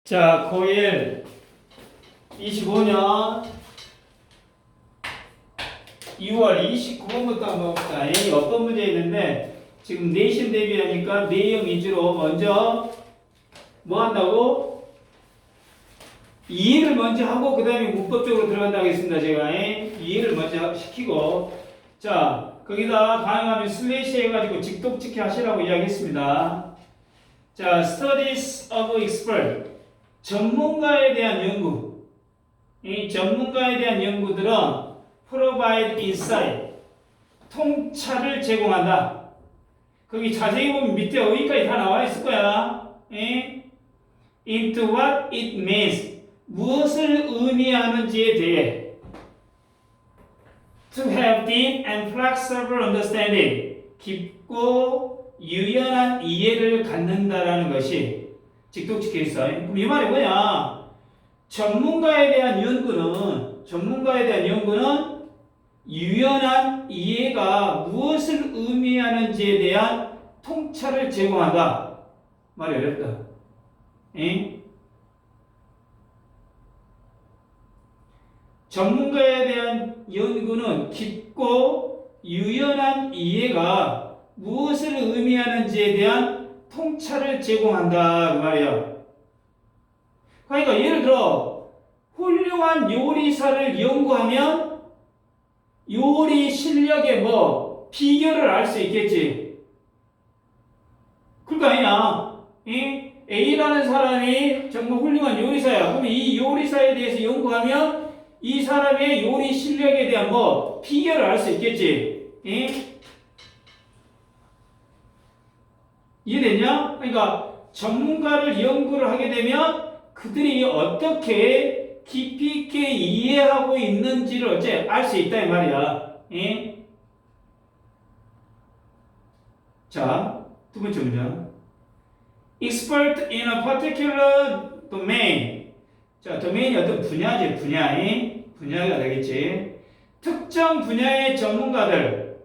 자, 고1 25년 2월 29번부터 한번 봅시다. 어떤 문제 있는데 지금 내신 대비하니까 내용 위주로 먼저 뭐 한다고? 이해를 먼저 하고 그 다음에 문법적으로 들어간다고 했습니다. 제가 이해를 먼저 시키고, 자 거기다 가능하면 슬래시 해가지고 직독직해 하시라고 이야기했습니다. 자, studies of expert, 전문가에 대한 연구. 이 전문가에 대한 연구들은 provide insight, 통찰을 제공한다. 거기 자세히 보면 밑에 어휘까지 다 나와 있을 거야. into what it means, 무엇을 의미하는지에 대해. to have deep and flexible understanding, 깊고 유연한 이해를 갖는다라는 것이 직독직해 있어. 그럼 이 말이 뭐냐? 전문가에 대한 연구는 유연한 이해가 무엇을 의미하는지에 대한 통찰을 제공한다. 말이 어렵다. 전문가에 대한 연구는 깊고 유연한 이해가 무엇을 의미하는지에 대한 통찰을 제공한다. 그 말이야. 그러니까 예를 들어 훌륭한 요리사를 연구하면 요리 실력의 비결을 알 수 있겠지. 그러니까 아니냐. A라는 사람이 정말 훌륭한 요리사야. 그럼 이 요리사에 대해서 연구하면 이 사람의 요리 실력에 대한 비결을 알 수 있겠지. 이해됐냐? 그러니까 전문가를 연구를 하게 되면 그들이 어떻게 깊이 있게 이해하고 있는지를 알 수 있다 이 말이야. 자, 두 번째 문장. Expert in a particular domain. 자, 도메인이 어떤 분야지, 분야가 되겠지. 특정 분야의 전문가들.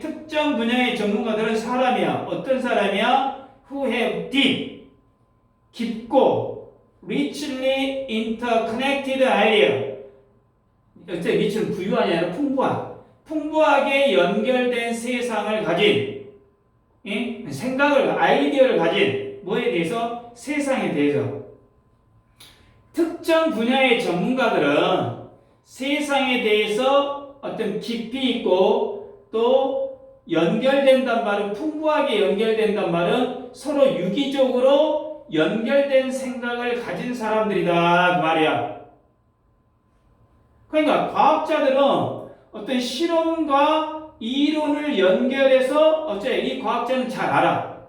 특정 분야의 전문가들은 사람이야. 어떤 사람이야? Who have deep, 깊고, richly interconnected idea. rich는 부유한이 아니라 풍부하게 연결된 세상을 가진, 아이디어를 가진 뭐에 대해서? 세상에 대해서. 특정 분야의 전문가들은 세상에 대해서 어떤 깊이 있고 또 연결된단 말은, 풍부하게 연결된단 말은 서로 유기적으로 연결된 생각을 가진 사람들이다 그 말이야. 그러니까 과학자들은 어떤 실험과 이론을 연결해서 이 과학자는 잘 알아.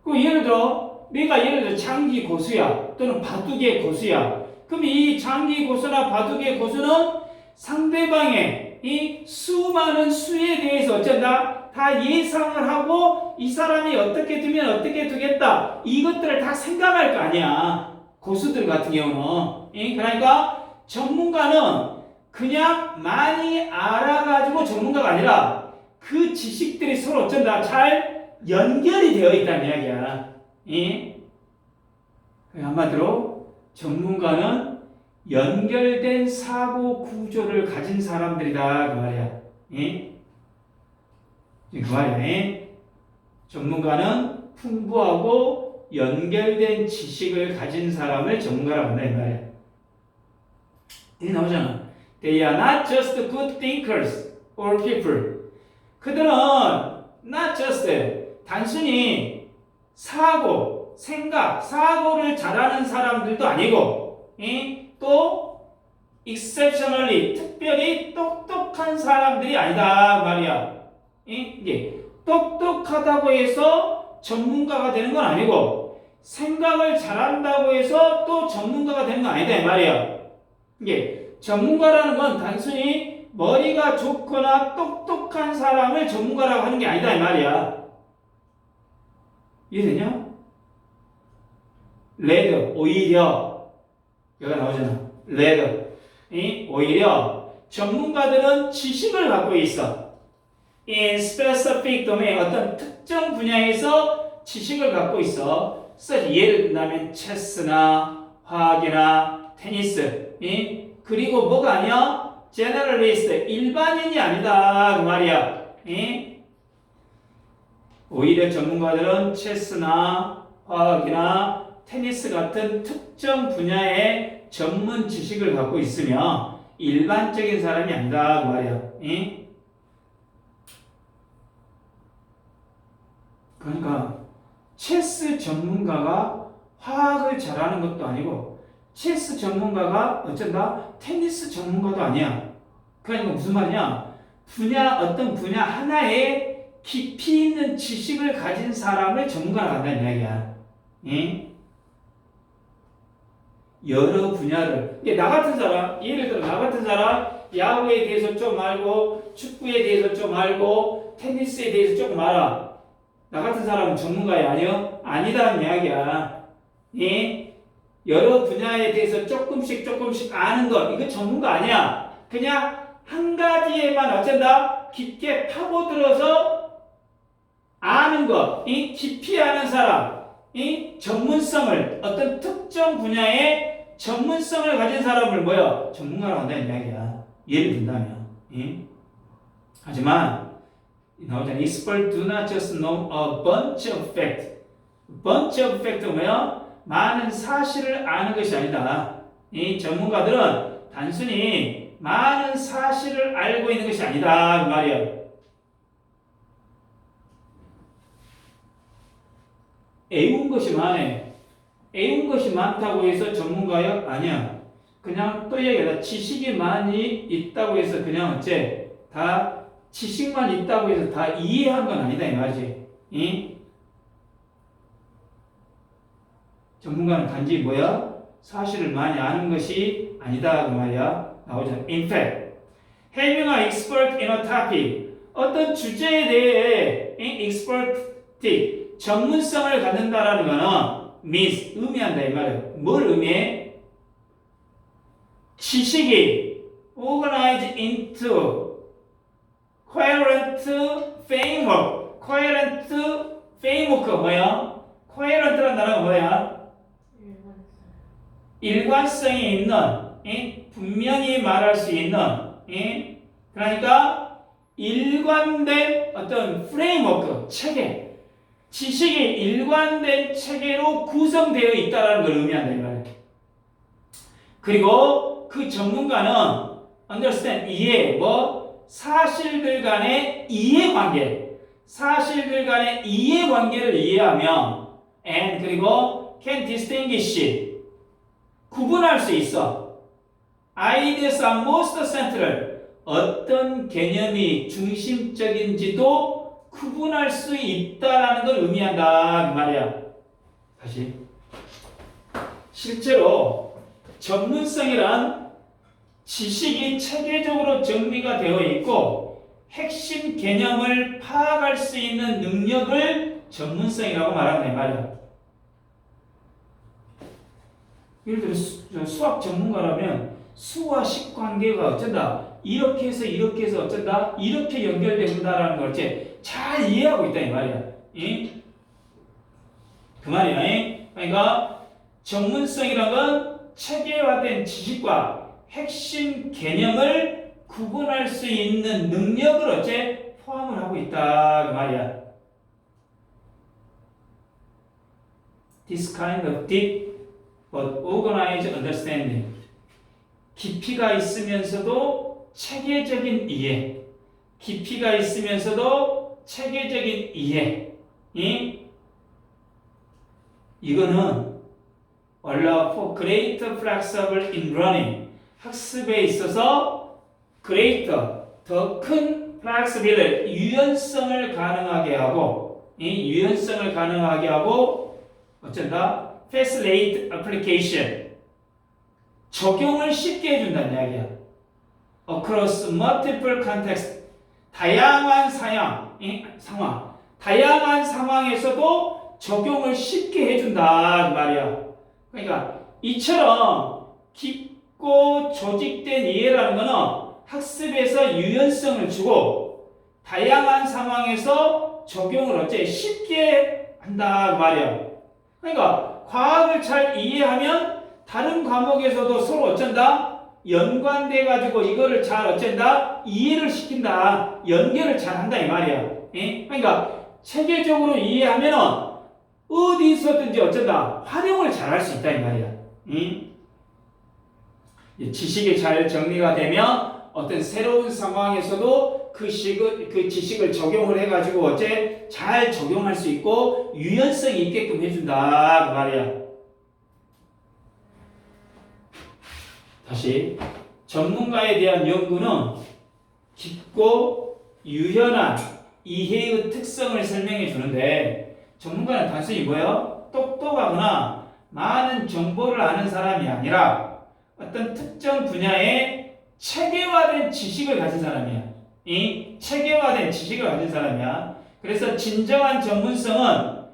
그 예를 들어 내가 장기 고수야 또는 바둑의 고수야. 그럼 이 장기 고수나 바둑의 고수는 상대방의 이 수많은 수에 대해서 어쩐다? 다 예상을 하고 이 사람이 어떻게 두면 어떻게 두겠다. 이것들을 다 생각할 거 아니야. 고수들 같은 경우는. 그러니까 전문가는 그냥 많이 알아가지고 전문가가 아니라 그 지식들이 서로 어쩐다? 잘 연결이 되어 있다는 이야기야. 한마디로 전문가는 연결된 사고 구조를 가진 사람들이다 그 말이야. 그 말이야. 전문가는 풍부하고 연결된 지식을 가진 사람을 전문가라고 한다 이 말이야. 이 나오잖아. They are not just good thinkers or people. 그들은 not just 단순히 사고를 잘하는 사람들도 아니고, 또 exceptionally 특별히 똑똑한 사람들이 아니다 말이야. 이게 똑똑하다고 해서 전문가가 되는 건 아니고, 생각을 잘한다고 해서 또 전문가가 되는 건 아니다 이 말이야. 이게 전문가라는 건 단순히 머리가 좋거나 똑똑한 사람을 전문가라고 하는 게 아니다 이 말이야. 이해되냐? 레드, 오히려 여기가 나오잖아. 레드, 오히려 전문가들은 지식을 갖고 있어. In specific domain, 어떤 특정 분야에서 지식을 갖고 있어. 예를 든다면 체스나 화학이나 테니스, 그리고 뭐가 아니야? 제너럴리스트, 일반인이 아니다 그 말이야. 오히려 전문가들은 체스나 화학이나 테니스 같은 특정 분야의 전문 지식을 갖고 있으며 일반적인 사람이 아니다 그 말이야. 그러니까 체스 전문가가 화학을 잘하는 것도 아니고 체스 전문가가 어쩐다? 테니스 전문가도 아니야. 그러니까 무슨 말이냐? 어떤 분야 하나에 깊이 있는 지식을 가진 사람을 전문가라고 한다는 이야기야. 여러 분야를. 나 같은 사람, 예를 들어 나 같은 사람 야구에 대해서 좀 알고 축구에 대해서 좀 알고 테니스에 대해서 조금 알아. 나 같은 사람은 전문가야 아니요? 아니다는 이야기야. 여러 분야에 대해서 조금씩 아는 것, 이거 전문가 아니야. 그냥 한 가지에만 어쩐다? 깊게 파고들어서 아는 것, 깊이 아는 사람, 전문성을, 어떤 특정 분야의 전문성을 가진 사람을 뭐야? 전문가라고 한다는 이야기야. 예를 든다면. 하지만 나오잖아. Experts do not just know a bunch of facts. bunch of fact가 뭐야? 많은 사실을 아는 것이 아니다. 이 전문가들은 단순히 많은 사실을 알고 있는 것이 아니다 그 말이야. 애운 것이 많네. 애운 것이 많다고 해서 전문가야? 아니야. 그냥 또 얘기하다. 지식이 많이 있다고 해서 그냥 어째 다 지식만 있다고 해서 다 이해한 건 아니다 이 말이지. 전문가는 단지 뭐야? 사실을 많이 아는 것이 아니다 그 말이야. 나오잖아. In fact, having an expert in a topic, 어떤 주제에 대해 expertise, 전문성을 갖는다라는 거는 means, 의미한다 이 말이야. 뭘 의미해? 지식이 organized into coherent framework. coherent framework가 뭐야? coherent라는 단어가 뭐야? 일관성이 있는, 분명히 말할 수 있는, 그러니까 일관된 어떤 프레임워크, 체계, 지식이 일관된 체계로 구성되어 있다는 걸 의미한다 이 말이야. 그리고 그 전문가는 understand, 이해, 사실들 간의 이해관계, 사실들 간의 이해관계를 이해하며 and 그리고 can distinguish, 구분할 수 있어. ideas are most central, 어떤 개념이 중심적인지도 구분할 수 있다라는 걸 의미한다 그 말이야. 다시 실제로 전문성이란 지식이 체계적으로 정리가 되어 있고 핵심 개념을 파악할 수 있는 능력을 전문성이라고 말한다 이 말이야. 예를 들어 수학 전문가라면 수와 식 관계가 어쩐다, 이렇게 해서 어쩐다, 이렇게 연결된다라는 걸 잘 이해하고 있다 이 말이야. 그 말이야. 그러니까 전문성이란 건 체계화된 지식과 핵심 개념을 구분할 수 있는 능력을 포함을 하고 있다 그 말이야. This kind of deep but organized understanding, 깊이가 있으면서도 체계적인 이해, 깊이가 있으면서도 체계적인 이해, 이거는 allow for greater flexible in learning, 학습에 있어서 greater, 더 큰 flexibility, 유연성을 가능하게 하고, 유연성을 가능하게 하고 어쩐다? facilitate application, 적용을 쉽게 해준다는 이야기야. across multiple context, 다양한 상황, 다양한 상황에서도 적용을 쉽게 해준다 그 말이야. 그러니까 이처럼 깊고 조직된 이해라는 거는 학습에서 유연성을 주고 다양한 상황에서 적용을 쉽게 한다 그 말이야. 그러니까 과학을 잘 이해하면 다른 과목에서도 서로 어쩐다? 연관돼 가지고 이거를 잘 어쩐다? 이해를 시킨다. 연결을 잘 한다 이 말이야. 예? 그러니까 체계적으로 이해하면 어디서든지 어쩐다? 활용을 잘 할 수 있다 이 말이야. 지식이 잘 정리가 되면 어떤 새로운 상황에서도 그 지식을 적용을 해가지고 어째 잘 적용할 수 있고 유연성이 있게끔 해준다 그 말이야. 다시 전문가에 대한 연구는 깊고 유연한 이해의 특성을 설명해 주는데 전문가는 단순히 뭐예요? 똑똑하거나 많은 정보를 아는 사람이 아니라 어떤 특정 분야의 체계화된 지식을 가진 사람이야. 이 체계화된 지식을 가진 사람이야. 그래서 진정한 전문성은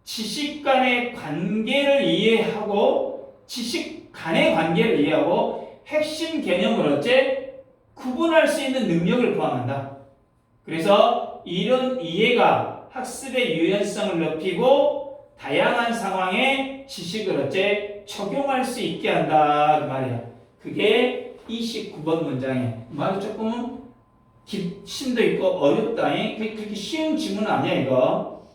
지식 간의 관계를 이해하고 지식 간의 관계를 이해하고 핵심 개념을 어째 구분할 수 있는 능력을 포함한다. 그래서 이런 이해가 학습의 유연성을 높이고 다양한 상황에 지식을 어째 적용할 수 있게 한다 그 말이야. 그게 29번 문장이야. 말이 조금 심도 있고 어렵다. 그렇게 쉬운 질문은 아니야 이거.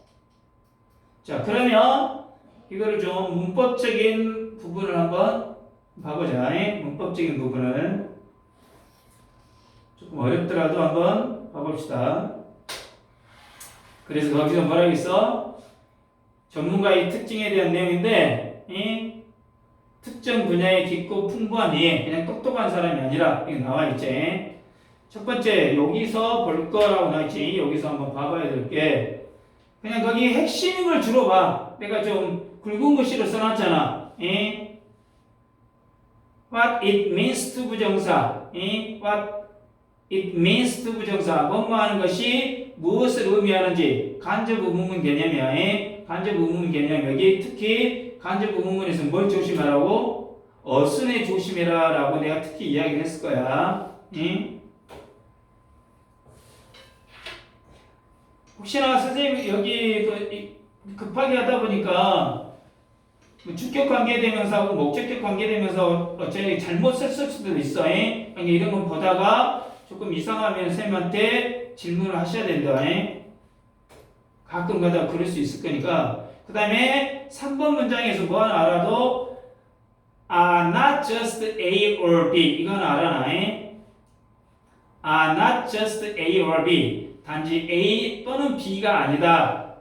자 그러면 이거를 좀 문법적인 부분을 한번 봐보자. 문법적인 부분을 조금 어렵더라도 한번 봐봅시다. 그래서 거기서 뭐라고 있어? 전문가의 특징에 대한 내용인데 특정 분야에 깊고 풍부한 이해, 그냥 똑똑한 사람이 아니라 이게 나와 있지. 첫 번째 여기서 볼 거라고 나와 있지. 여기서 한번 봐봐야 될 게 그냥 거기 핵심을 주로 봐. 내가 좀 굵은 글씨로 써놨잖아. What it means to 부정사. What it means to 부정사. 뭐뭐 하는 것이 무엇을 의미하는지 간접 의문문 개념이야. 간접 의문문 개념 여기 특히 간접 의문문에서 뭘 조심하라고? 어순에 조심해라 라고 내가 특히 이야기를 했을 거야. 혹시나 선생님 여기 급하게 하다 보니까 주격 관계대명사하고 목적격 관계대명사 어차피 잘못 썼을 수도 있어. 그러니까 이런 거 보다가 조금 이상하면 선생님한테 질문을 하셔야 된다. 가끔 가다 그럴 수 있을 거니까. 그 다음에 3번 문장에서 뭐 하나 알아도 not just A or B 이건 알아놔. not just A or B 단지 A 또는 B가 아니다.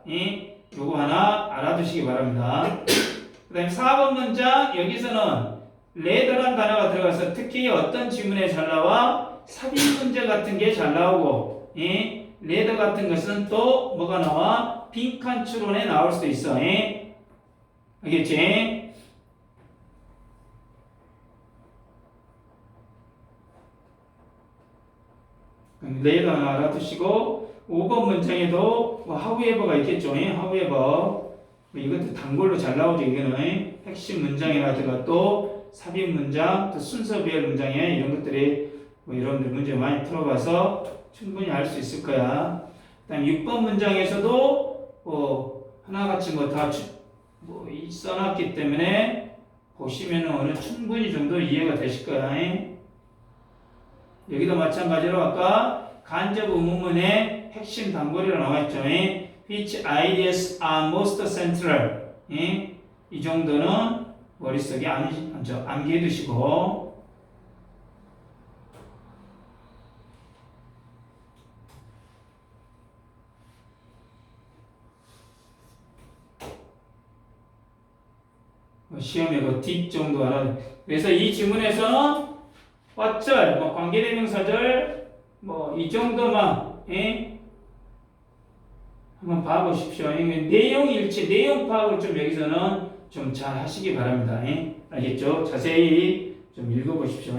요거 하나 알아두시기 바랍니다. 그 다음에 4번 문장 여기서는 레더란 단어가 들어가서 특히 어떤 지문에 잘 나와? 삽입 문제 같은 게 잘 나오고 레더 같은 것은 또 뭐가 나와? 빈칸 추론에 나올 수도 있어. 알겠지? 레더 하나 알아두시고 5번 문장에도 뭐 however가 있겠죠. however 이것도 단골로 잘 나오죠. 이거는 핵심 문장이라든가 또 삽입 문장, 또 순서별 문장에 이런 것들이 뭐 여러분들 문제 많이 풀어봐서 충분히 알 수 있을 거야. 그다음 6번 문장에서도 하나같이 뭐 다 써놨기 때문에 보시면은 어느 충분히 정도 이해가 되실 거야. 여기도 마찬가지로 아까 간접 의문문의 핵심 단골이라 나와있죠. Which ideas are most central? 이 정도는 머릿속에 암기해 두시고 시험에 그 딥 정도 알아. 그래서 이 지문에서는 what,절, 관계대명사절 이 정도만 한번 봐보십시오. 내용 일치, 내용 파악을 좀 여기서는 좀 잘 하시기 바랍니다. 알겠죠? 자세히 좀 읽어보십시오.